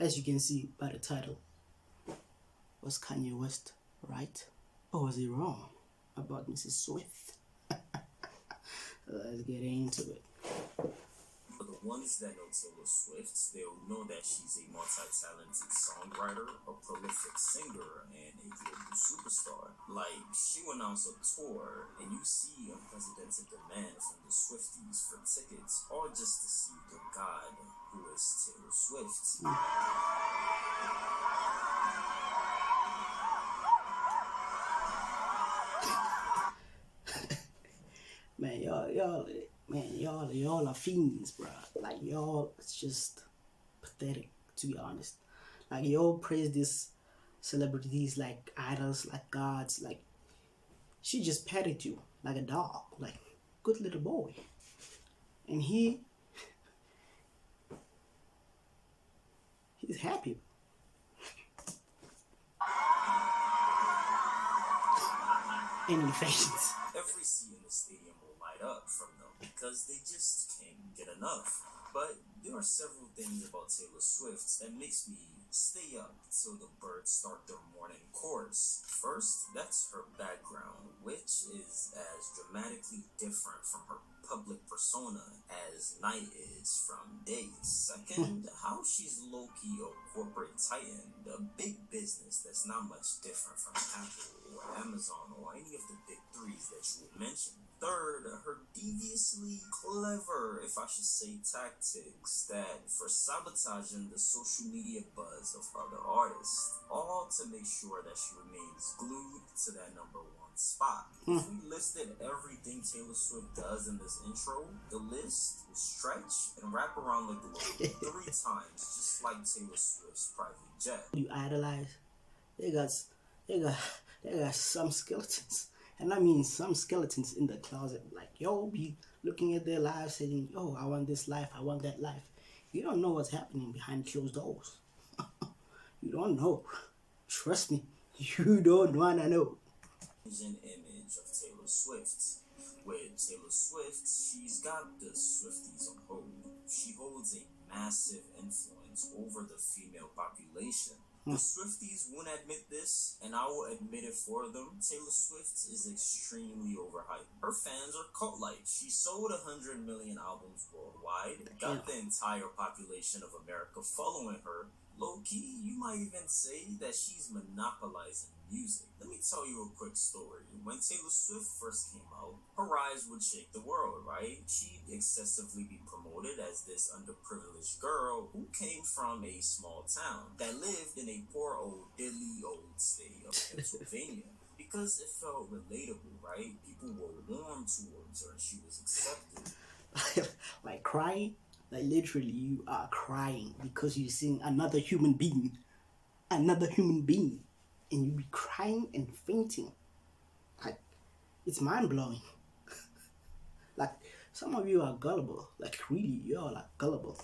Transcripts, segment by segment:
As you can see by the title, was Kanye West right? Or was he wrong about Mrs. Swift? Let's get into it. For the ones that know Taylor Swift, they'll know that she's a multi-talented songwriter, a prolific singer, and a global superstar. Like, she will announce a tour, and you see unprecedented demand from the Swifties for tickets, all just to see the god who is Taylor Swift. Y'all are fiends, bro. Like, y'all, it's just pathetic, to be honest. Like, y'all praise these celebrities like idols, like gods. Like, she just petted you like a dog, like, good little boy. And he's happy. Any fans? Every seat in the stadium will light up from them because they just can't get enough. But there are several things about Taylor Swift that makes me stay up till the birds start their morning chorus. First, that's her background, which is as dramatically different from her public persona as night is from day. Second, how she's low-key a corporate titan, a big business that's not much different from Apple or Amazon or any of the big threes that you would mention. Third, her deviously clever, if I should say, tactics that for sabotaging the social media buzz of other artists, all to make sure that she remains glued to that number one spot. If we listed everything Taylor Swift does in this intro, the list will stretch and wrap around the globe 3 times, just like Taylor Swift's private jet. You idolize, they got some skeletons. And I mean some skeletons in the closet. Like, yo, be looking at their lives saying, yo, I want this life, I want that life. You don't know what's happening behind closed doors. You don't know. Trust me, you don't want to know. An image of Taylor Swift. With Taylor Swift, she's got the Swifties on hold. She holds a massive influence over the female population. The Swifties won't admit this, and I will admit it for them. Taylor Swift is extremely overhyped. Her fans are cult-like. She sold 100 million albums worldwide, got the entire population of America following her. Low-key, you might even say that she's monopolizing music. Let me tell you a quick story. When Taylor Swift first came out, her rise would shake the world, right? She'd excessively be promoted as this underprivileged girl who came from a small town that lived in a poor old dilly old state of Pennsylvania. Because it felt relatable, right? People were warm towards her and she was accepted. Like crying? Like, literally, you are crying because you're seeing another human being. Another human being. And you be crying and fainting. Like, it's mind-blowing. Like, some of you are gullible. Like, really, you're like gullible.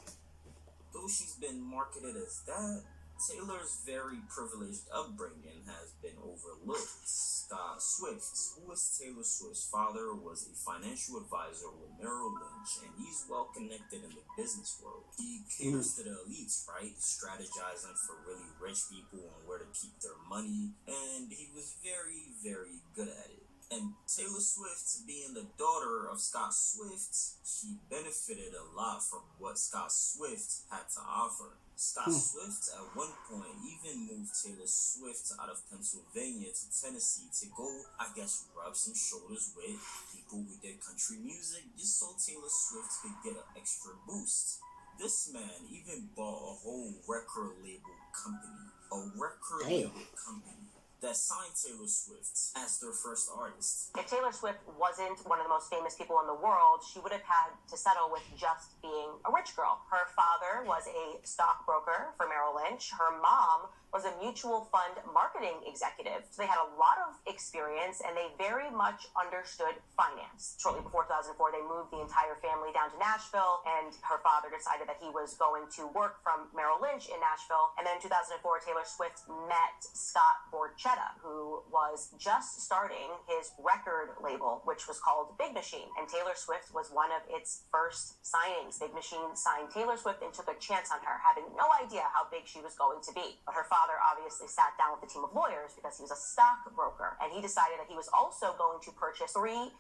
Though she's been marketed as that, Taylor's very privileged upbringing has been overlooked. Scott Swift, who is Taylor Swift's father, was a financial advisor with Merrill Lynch, and he's well connected in the business world. He caters to the elites, right? Strategizing for really rich people on where to keep their money, and he was very, very good at it. And Taylor Swift, being the daughter of Scott Swift, she benefited a lot from what Scott Swift had to offer. Scott Swift at one point even moved Taylor Swift out of Pennsylvania to Tennessee to go, I guess, rub some shoulders with people who did country music just so Taylor Swift could get an extra boost. This man even bought a whole record label company. That signed Taylor Swift as their first artist. If Taylor Swift wasn't one of the most famous people in the world, she would have had to settle with just being a rich girl. Her father was a stockbroker for Merrill Lynch. Her mom was a mutual fund marketing executive. So they had a lot of experience and they very much understood finance. Shortly before 2004, they moved the entire family down to Nashville, and her father decided that he was going to work from Merrill Lynch in Nashville. And then in 2004, Taylor Swift met Scott Borchett, Guetta, who was just starting his record label, which was called Big Machine. And Taylor Swift was one of its first signings. Big Machine signed Taylor Swift and took a chance on her, having no idea how big she was going to be. But her father obviously sat down with a team of lawyers because he was a stockbroker, and he decided that he was also going to purchase 3%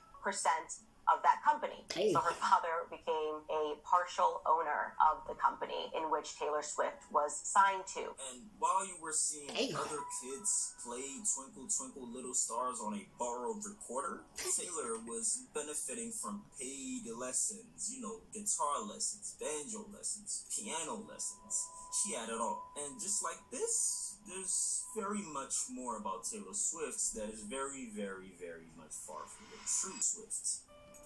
of that company. Hey. So her father became a partial owner of the company in which Taylor Swift was signed to. And while you were seeing Hey. other kids play Twinkle Twinkle Little Stars on a borrowed recorder, Taylor was benefiting from paid lessons, guitar lessons, banjo lessons, piano lessons. She had it all. And just like this, there's very much more about Taylor Swift that is very, very, very much far from the true Swift.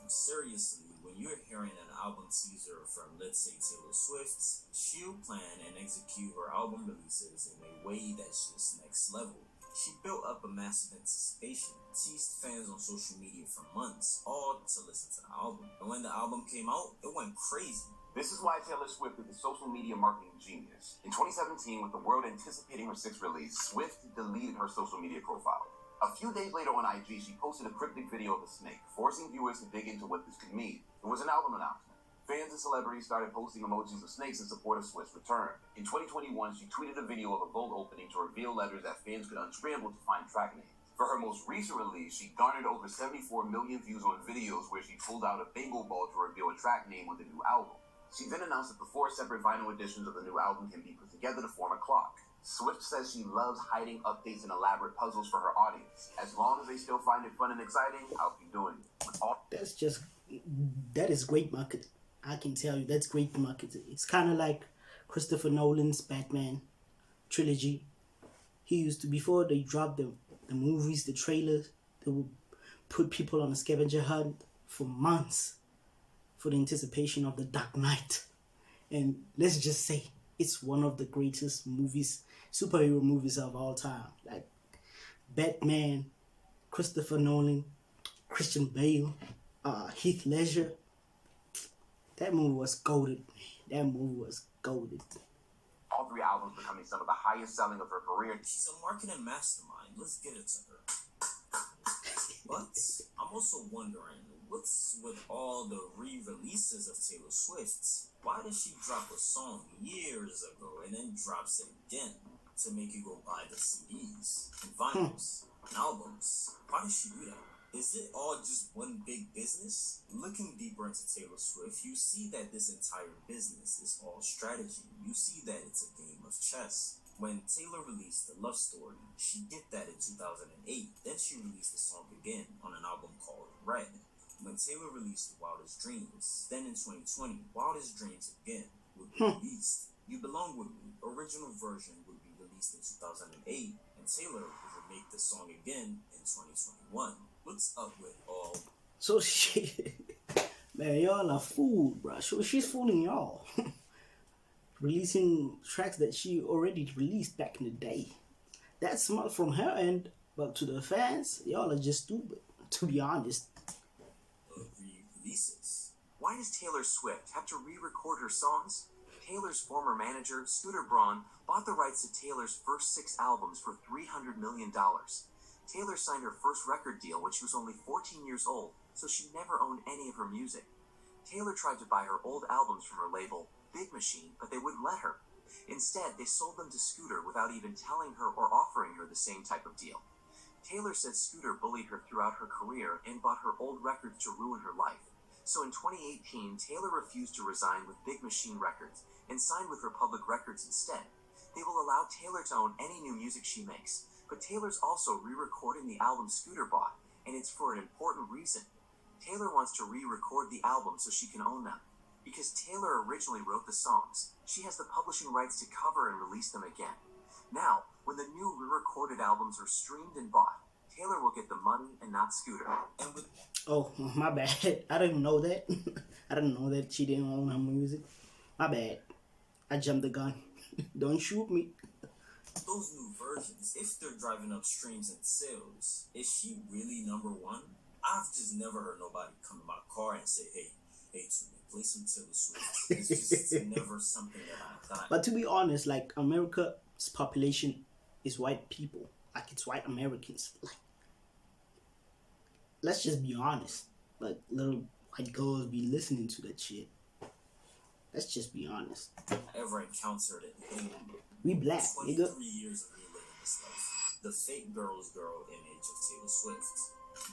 Seriously, when you're hearing an album teaser from, let's say, Taylor Swift, she'll plan and execute her album releases in a way that's just next level. She built up a massive anticipation, teased fans on social media for months, all to listen to the album. And when the album came out, it went crazy. This is why Taylor Swift is a social media marketing genius. In 2017, with the world anticipating her sixth release, Swift deleted her social media profile. A few days later on IG, she posted a cryptic video of a snake, forcing viewers to dig into what this could mean. It was an album announcement. Fans and celebrities started posting emojis of snakes in support of Swift's return. In 2021, she tweeted a video of a vault opening to reveal letters that fans could unscramble to find track names. For her most recent release, she garnered over 74 million views on videos where she pulled out a bingo ball to reveal a track name on the new album. She then announced that the 4 separate vinyl editions of the new album can be put together to form a clock. Swift says she loves hiding updates and elaborate puzzles for her audience. As long as they still find it fun and exciting, I'll keep doing it. That is great marketing. I can tell you, that's great marketing. It's kind of like Christopher Nolan's Batman trilogy. He used to, before they dropped the movies, the trailers, they would put people on a scavenger hunt for months for the anticipation of the Dark Knight. And let's just say, it's one of the greatest movies, superhero movies of all time. Like Batman, Christopher Nolan, Christian Bale, Heath Ledger. That movie was goated. That movie was goated. All 3 albums becoming some of the highest selling of her career. She's a marketing mastermind. Let's get it to her. But I'm also wondering, what's with all the re-releases of Taylor Swift? Why did she drop a song years ago and then drops it again to make you go buy the CDs and vinyls and albums? Why did she do that? Is it all just one big business? Looking deeper into Taylor Swift, you see that this entire business is all strategy. You see that it's a game of chess. When Taylor released The Love Story, she did that in 2008. Then she released the song again on an album called Red. When Taylor released Wildest Dreams, then in 2020, Wildest Dreams again would be released. You Belong With Me, original version, would be released in 2008, and Taylor would remake the song again in 2021. What's up with all? So she, man, y'all are fooled, bro. She's fooling y'all. Releasing tracks that she already released back in the day. That's smart from her end, but to the fans, y'all are just stupid, to be honest. Re-releases. Why does Taylor Swift have to re-record her songs? Taylor's former manager, Scooter Braun, bought the rights to Taylor's first 6 albums for $300 million. Taylor signed her first record deal when she was only 14 years old, so she never owned any of her music. Taylor tried to buy her old albums from her label, Big Machine, but they wouldn't let her. Instead, they sold them to Scooter without even telling her or offering her the same type of deal. Taylor said Scooter bullied her throughout her career and bought her old records to ruin her life. So in 2018, Taylor refused to resign with Big Machine Records and signed with Republic Records instead. They will allow Taylor to own any new music she makes, but Taylor's also re-recording the album Scooter bought, and it's for an important reason. Taylor wants to re-record the album so she can own them. Because Taylor originally wrote the songs, she has the publishing rights to cover and release them again. Now, when the new re-recorded albums are streamed and bought, Taylor will get the money and not Scooter. And with Oh, my bad. I didn't know that. I didn't know that she didn't own her music. My bad. I jumped the gun. Don't shoot me. those new versions, if they're driving up streams and sales, is she really number one? I've just never heard nobody come to my car and say, hey, Tune, play some Taylor Swift. It's just never something that I've done. But to be honest, like America's population is white people. like it's white Americans. Like, let's just be honest. Like, little white girls be listening to that shit. Let's just be honest. Ever encountered it in We black, 23 nigga. years of reliving this life. The fake girl's girl image of Taylor Swift.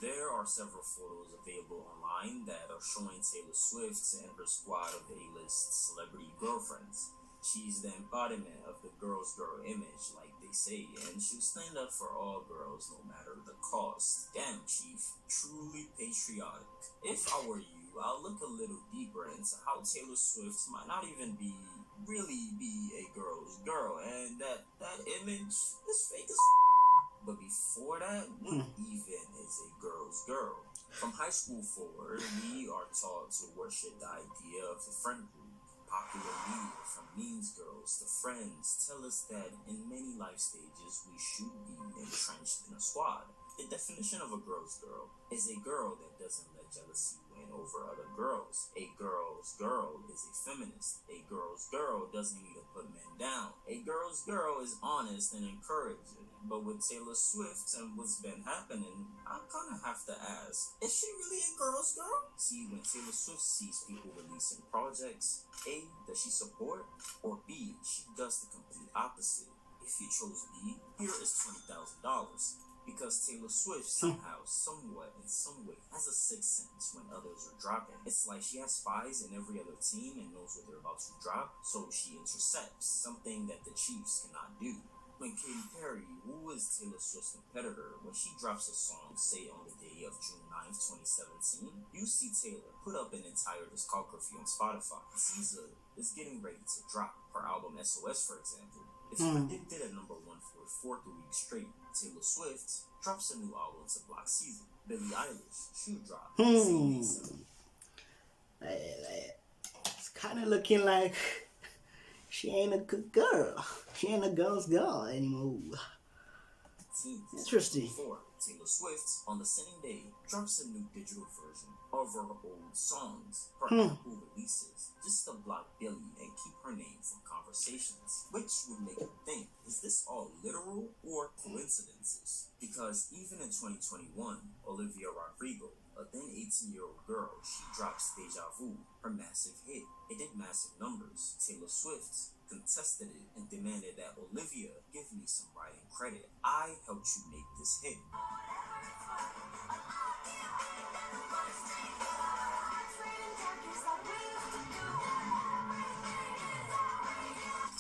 There are several photos available online that are showing Taylor Swift and her squad of A-list celebrity girlfriends. She's the embodiment of the girl's girl image, like they say, and she'll stand up for all girls no matter the cost. Damn, Chief. Truly patriotic. If I were you, I'll look a little deeper into how Taylor Swift might not even really be a girl's girl, and that image is fake as But before that, what even is a girl's girl? From high school forward, we are taught to worship the idea of the friend group. Popular media, from memes girls to friends, tell us that in many life stages we should be entrenched in a squad. The definition of a girl's girl is a girl that doesn't let jealousy win over other girls. A girl's girl is a feminist. A girl's girl doesn't need to put men down. A girl's girl is honest and encouraging. But with Taylor Swift and what's been happening, I kind of have to ask, is she really a girl's girl? See, when Taylor Swift sees people releasing projects, A, does she support? Or B, she does the complete opposite. If you chose B, here is $20,000. Because Taylor Swift somehow, somewhat, in some way, has a sixth sense when others are dropping. It's like she has spies in every other team and knows what they're about to drop, so she intercepts, something that the Chiefs cannot do. When Katy Perry, who is Taylor Swift's competitor, when she drops a song, say on the day of June 9th, 2017, you see Taylor put up an entire discography on Spotify. SZA is getting ready to drop her album SOS, for example. It's predicted at number 1 for 4th week straight. Taylor Swift drops a new album to block SZA. Billie Eilish, she'll drop. It's kind of looking like she ain't a good girl. She ain't a girl's girl anymore. Interesting. Taylor Swift, on the same day, drops a new digital version of her old songs. Her Apple releases just to block Billie and keep her name from conversations, which would make you think, is this all literal or coincidences? Because even in 2021, Olivia Rodrigo, a then 18-year-old girl, she drops Deja Vu, her massive hit. It did massive numbers. Taylor Swift contested it and demanded that Olivia give me some writing credit. I helped you make this hit.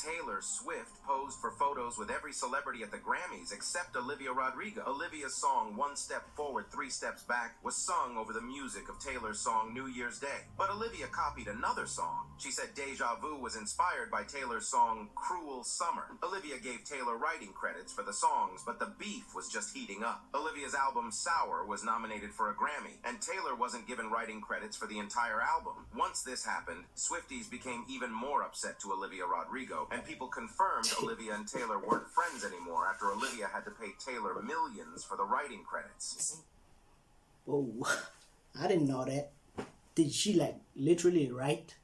Taylor Swift posed for photos with every celebrity at the Grammys except Olivia Rodrigo. Olivia's song One Step Forward, Three Steps Back was sung over the music of Taylor's song New Year's Day. But Olivia copied another song. She said Deja Vu was inspired by Taylor's song Cruel Summer. Olivia gave Taylor writing credits for the songs, but the beef was just heating up. Olivia's album Sour was nominated for a Grammy, and Taylor wasn't given writing credits for the entire album. Once this happened, Swifties became even more upset to Olivia Rodrigo, and people confirmed Olivia and Taylor weren't friends anymore after Olivia had to pay Taylor millions for the writing credits. Whoa, I didn't know that. Did she like literally write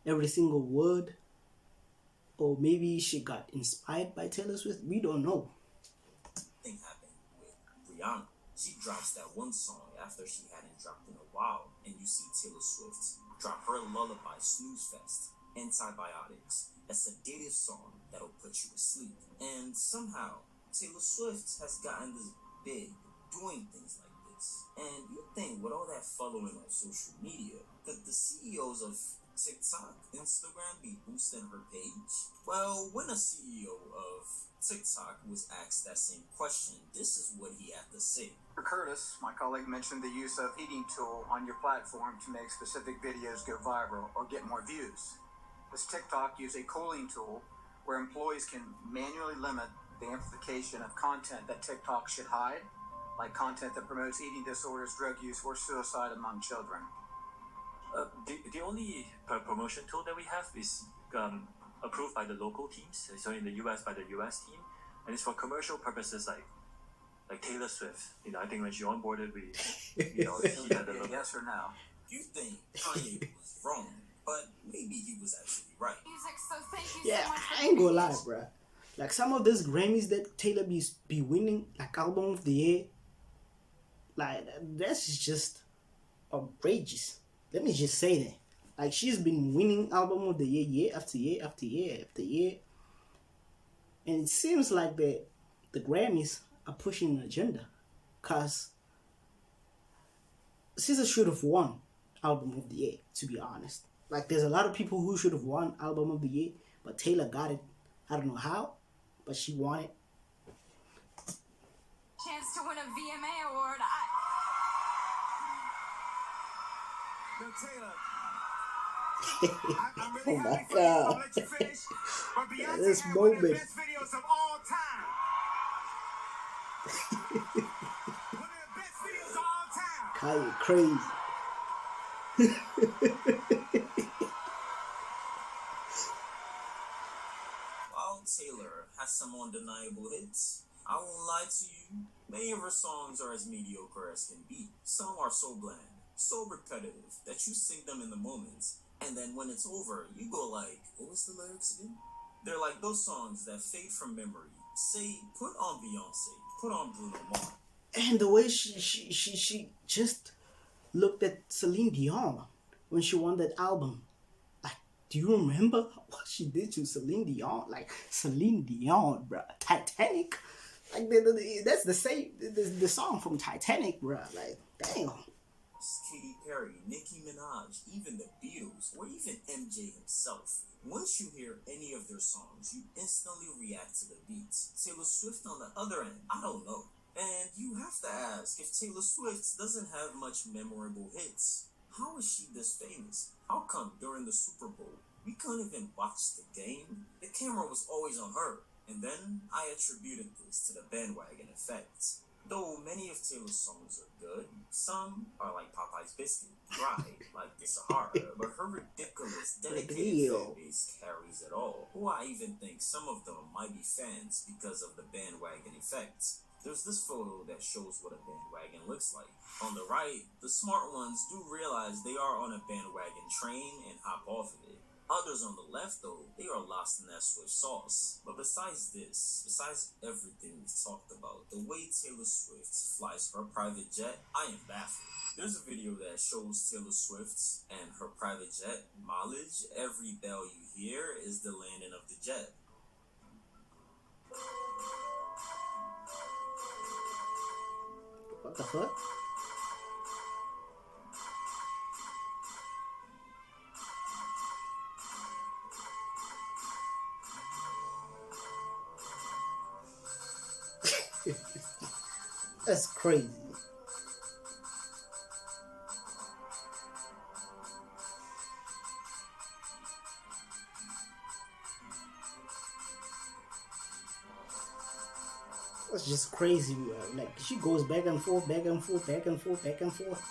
every single word? Or maybe she got inspired by Taylor Swift? We don't know. Thing happened with Rihanna. She drops that one song after she hadn't dropped in a while, and you see Taylor Swift drop her lullaby Snooze Fest. Antibiotics, a sedative song that'll put you to sleep. And somehow, Taylor Swift has gotten this big doing things like this. And you think with all that following on social media, could the CEOs of TikTok, Instagram be boosting her page? Well, when a CEO of TikTok was asked that same question, this is what he had to say. Curtis, my colleague, mentioned the use of heating tool on your platform to make specific videos go viral or get more views. Does TikTok use a cooling tool where employees can manually limit the amplification of content that TikTok should hide, like content that promotes eating disorders, drug use, or suicide among children? The only promotion tool that we have is approved by the local teams, so in the US by the US team, and it's for commercial purposes like Taylor Swift. I think when she onboarded, he had a little... Yes or no? You think Kanye was wrong, but maybe he was actually right. Music, so thank you Yeah, so much. I ain't gonna lie, bruh. Like some of these Grammys that Taylor be winning, like album of the year, like that's just outrageous. Let me just say that. Like she's been winning album of the year after year after year after year. And it seems like the Grammys are pushing an agenda. Cause SZA should have won album of the year, to be honest. Like there's a lot of people who should have won album of the year, but Taylor got it. I don't know how, but she won it. Chance to win a VMA award. Yo, Taylor. I'm really Oh my happy for you. God. I'll let you finish. But Beyonce This had one of the moment. best videos of all time. One of the best videos of all time. Kanye crazy. While Taylor has some undeniable hits, I won't lie to you, many of her songs are as mediocre as can be. Some are so bland, so repetitive, that you sing them in the moments, and then when it's over, you go like, what was the lyrics again? They're like those songs that fade from memory. Say, put on Beyonce, put on Bruno Mars. And the way she just looked at Celine Dion when she won that album. Like, do you remember what she did to Celine Dion? Like, Celine Dion, bruh. Titanic. Like, that's the same, the song from Titanic, bruh. Like, damn. Katy Perry, Nicki Minaj, even the Beatles, or even MJ himself. Once you hear any of their songs, you instantly react to the beats. Taylor Swift on the other end, I don't know. And you have to ask, if Taylor Swift doesn't have much memorable hits, how is she this famous? How come during the Super Bowl, we couldn't even watch the game? The camera was always on her. And then I attributed this to the bandwagon effect. Though many of Taylor's songs are good, some are like Popeye's Biscuit, dry, like the Sahara, but her ridiculous, dedicated fan base carries it all. Who I even think some of them might be fans because of the bandwagon effect. There's this photo that shows what a bandwagon looks like. On the right, the smart ones do realize they are on a bandwagon train and hop off of it. Others on the left, though, they are lost in that Swift sauce. But besides this, besides everything we've talked about, the way Taylor Swift flies her private jet, I am baffled. There's a video that shows Taylor Swift and her private jet mileage. Every bell you hear is the landing of the jet. What the fuck? That's crazy. That's just crazy. Like she goes back and forth, back and forth, back and forth, back and forth.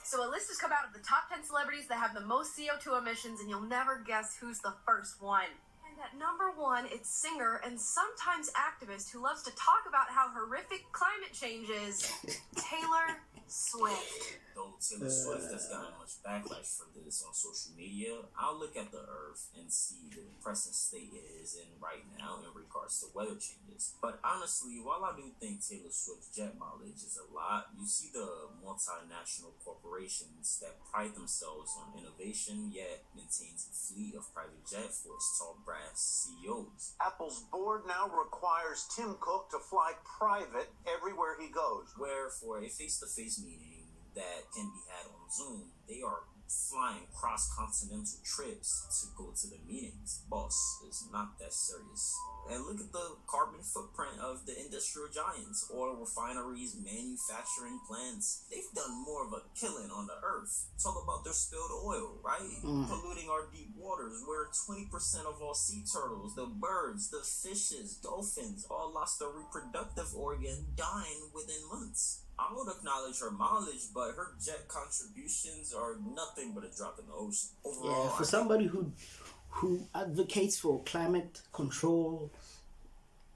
So a list has come out of the top 10 celebrities that have the most CO2 emissions, and you'll never guess who's the first one. And at number one, it's singer and sometimes activist who loves to talk about how horrific climate change is, Taylor Swift. Though Taylor Swift has gotten much backlash for this on social media, I'll look at the Earth and see the depressing state it is in right now in regards to weather changes. But honestly, while I do think Taylor Swift's jet mileage is a lot, you see the multinational corporations that pride themselves on innovation yet maintains a fleet of private jet for its tall brass CEOs. Apple's board now requires Tim Cook to fly private everywhere he goes. Where for a face-to-face meeting that can be had on Zoom, they are flying cross-continental trips to go to the meetings. Boss, it's not that serious. And look at the carbon footprint of the industrial giants, oil refineries, manufacturing plants. They've done more of a killing on the earth. Talk about their spilled oil, right? Polluting our deep waters, where 20% of all sea turtles, the birds, the fishes, dolphins, all lost their reproductive organ, dying within months. I would acknowledge her mileage, but her jet contributions are nothing but a drop in the ocean. Overall, Yeah, for somebody who advocates for climate control,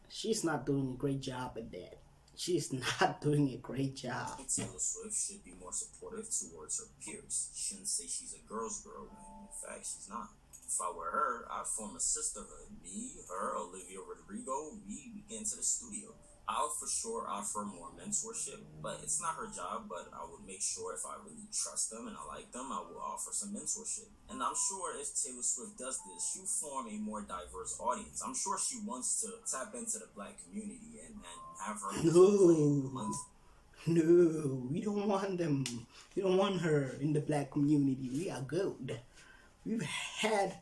she's not doing a great job at that. She's not doing a great job. Taylor Swift should be more supportive towards her peers. She shouldn't say she's a girl's girl when in fact she's not. If I were her, I'd form a sisterhood. Me, her, Olivia Rodrigo, we get into the studio. I'll for sure offer more mentorship, but it's not her job, but I would make sure if I really trust them and I like them, I will offer some mentorship. And I'm sure if Taylor Swift does this, she'll form a more diverse audience. I'm sure she wants to tap into the black community and have her No, we don't want them. We don't want her in the black community. We are good. We've had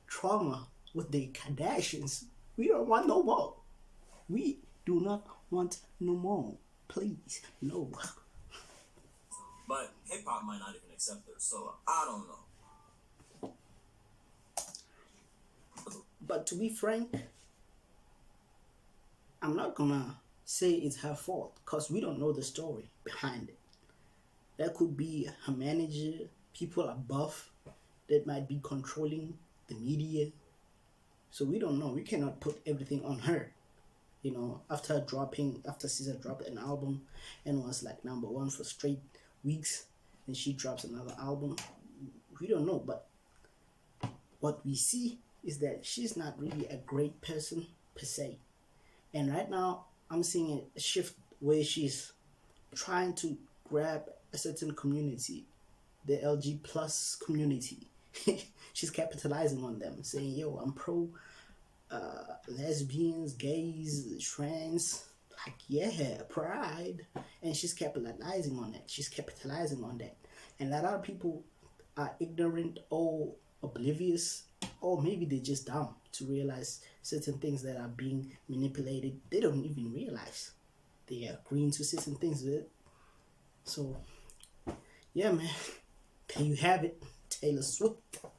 trauma with the Kardashians. We don't want no more. We do not want no more. Please, no. But hip hop might not even accept her, so I don't know. But to be frank, I'm not gonna say it's her fault because we don't know the story behind it. That could be her manager, people above that might be controlling the media. So we don't know. We cannot put everything on her. You know, after SZA dropped an album and was like #1 for straight weeks, and she drops another album, we don't know. But what we see is that she's not really a great person per se. And right now, I'm seeing a shift where she's trying to grab a certain community, the LG plus community. She's capitalizing on them, saying, yo, I'm pro lesbians, gays, trans, like, yeah, pride. And she's capitalizing on that. She's capitalizing on that. And a lot of people are ignorant or oblivious, or maybe they're just dumb to realize certain things that are being manipulated. They don't even realize they are agreeing to certain things with it. So, yeah, man, there you have it, Taylor Swift.